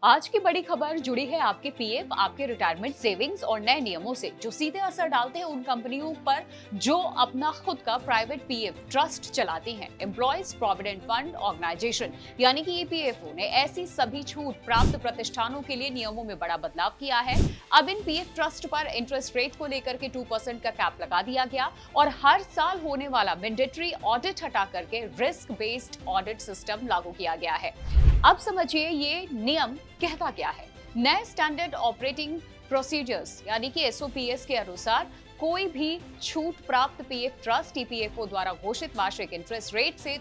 आज की बड़ी खबर जुड़ी है आपके पीएफ, आपके रिटायरमेंट सेविंग्स और नए नियमों से जो सीधे असर डालते हैं उन कंपनियों पर जो अपना खुद का प्राइवेट पीएफ ट्रस्ट चलाती हैं। एम्प्लॉयज प्रोविडेंट फंड ऑर्गेनाइजेशन यानी कि ईपीएफओ ने ऐसी सभी छूट प्राप्त प्रतिष्ठानों के लिए नियमों में बड़ा बदलाव किया है। अब इन पीएफ ट्रस्ट पर इंटरेस्ट रेट को लेकर के 2% का कैप लगा दिया गया और हर साल होने वाला मैंडेटरी ऑडिट हटा करके रिस्क बेस्ड ऑडिट सिस्टम लागू किया गया है। अब समझिए ये नियम कहता क्या है। नए स्टैंडर्ड ऑपरेटिंग प्रोसीजर्स यानी कि एसओपीएस के अनुसार कोई भी छूट प्राप्त पीएफ ट्रस्ट ईपीएफओ द्वारा घोषित वार्षिक इंटरेस्ट रेट से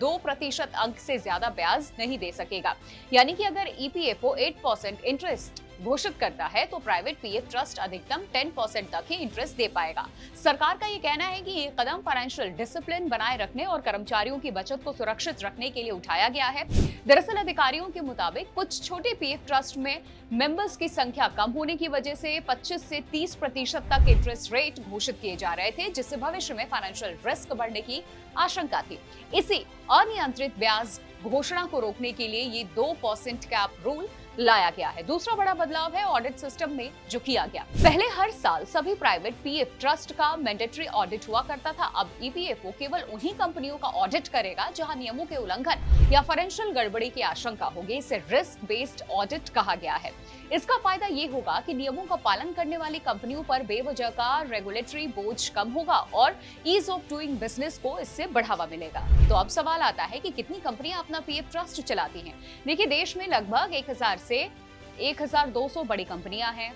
2% अंक से ज्यादा ब्याज नहीं दे सकेगा। यानी कि अगर ईपीएफओ 8% इंटरेस्ट घोषित करता है तो प्राइवेट पीएफ ट्रस्ट अधिकतम 10% तक ही इंटरेस्ट दे पाएगा। सरकार का ये कहना है कि ये कदम फाइनेंशियल डिसिप्लिन बनाए रखने और कर्मचारियों की बचत को सुरक्षित रखने के लिए उठाया गया है। दरअसल अधिकारियों के मुताबिक कुछ छोटे पीएफ ट्रस्ट में मेंबर्स की संख्या कम होने की वजह से 25 से 30% तक इंटरेस्ट रेट घोषित किए जा रहे थे, जिससे भविष्य में फाइनेंशियल रिस्क बढ़ने की आशंका थी। इसी अनियंत्रित ब्याज घोषणा को रोकने के लिए ये 2% कैप रूल लाया गया है। दूसरा बड़ा बदलाव है ऑडिट सिस्टम में जो किया गया। पहले हर साल सभी प्राइवेट पीएफ ट्रस्ट का मैंडेटरी ऑडिट हुआ करता था। अब ईपीएफओ केवल उन्हीं कंपनियों का ऑडिट करेगा जहां नियमों के उल्लंघन या फाइनेंशियल गड़बड़ी की आशंका होगी। इसे रिस्क बेस्ड ऑडिट कहा गया है। इसका फायदा ये होगा कि नियमों का पालन करने वाली कंपनियों पर बेवजह का रेगुलेटरी बोझ कम होगा और ईज ऑफ डूइंग बिजनेस को इससे बढ़ावा मिलेगा। तो अब सवाल आता है कि कितनी कंपनियां अपना पीएफ ट्रस्ट चलाती हैं। देखिए, देश में लगभग 1000 से 1200 बड़ी कंपनियां हैं।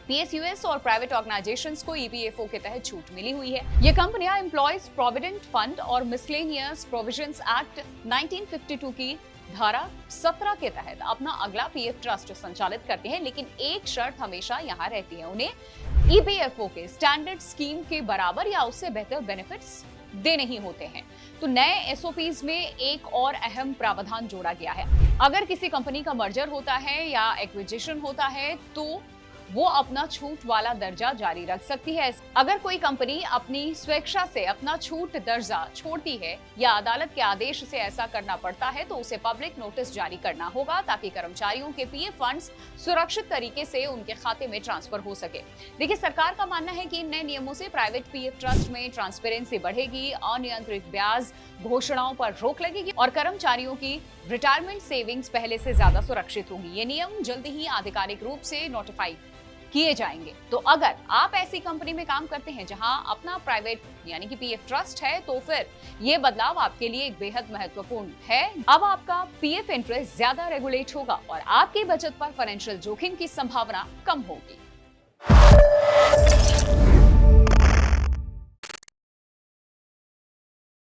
पीएसयूएस और प्राइवेट ऑर्गेनाइजेशंस को ईपीएफओ के तहत छूट मिली हुई है। ये कंपनियां एम्प्लॉयज प्रोविडेंट फंड और मिसलेनियस प्रोविजंस एक्ट 1952 की धारा 17 के तहत अपना अगला पीएफ ट्रस्ट संचालित करते हैं, लेकिन एक शर्त हमेशा यहाँ रहती है, उन्हें ईपीएफओ के स्टैंडर्ड स्कीम के बराबर या उससे बेहतर बेनिफिट्स देने ही होते हैं। तो नए एसओपीज में एक और अहम प्रावधान जोड़ा गया है। अगर किसी कंपनी का मर्जर होता है या एक्विजिशन होता है तो वो अपना छूट वाला दर्जा जारी रख सकती है। अगर कोई कंपनी अपनी स्वेच्छा से अपना छूट दर्जा छोड़ती है या अदालत के आदेश से ऐसा करना पड़ता है तो उसे पब्लिक नोटिस जारी करना होगा ताकि कर्मचारियों के पीएफ फंड्स सुरक्षित तरीके से उनके खाते में ट्रांसफर हो सके। देखिए, सरकार का मानना है कि इन नए नियमों से प्राइवेट पीएफ ट्रस्ट में ट्रांसपेरेंसी बढ़ेगी, अनियंत्रित ब्याज घोषणाओं पर रोक लगेगी और कर्मचारियों की रिटायरमेंट सेविंग्स पहले से ज्यादा सुरक्षित होंगी। ये नियम जल्दी ही आधिकारिक रूप से नोटिफाई किए जाएंगे। तो अगर आप ऐसी कंपनी में काम करते हैं जहां अपना प्राइवेट यानी कि पीएफ ट्रस्ट है तो फिर ये बदलाव आपके लिए एक बेहद महत्वपूर्ण है। अब आपका पीएफ इंटरेस्ट ज्यादा रेगुलेट होगा और आपकी बचत पर फाइनेंशियल जोखिम की संभावना कम होगी।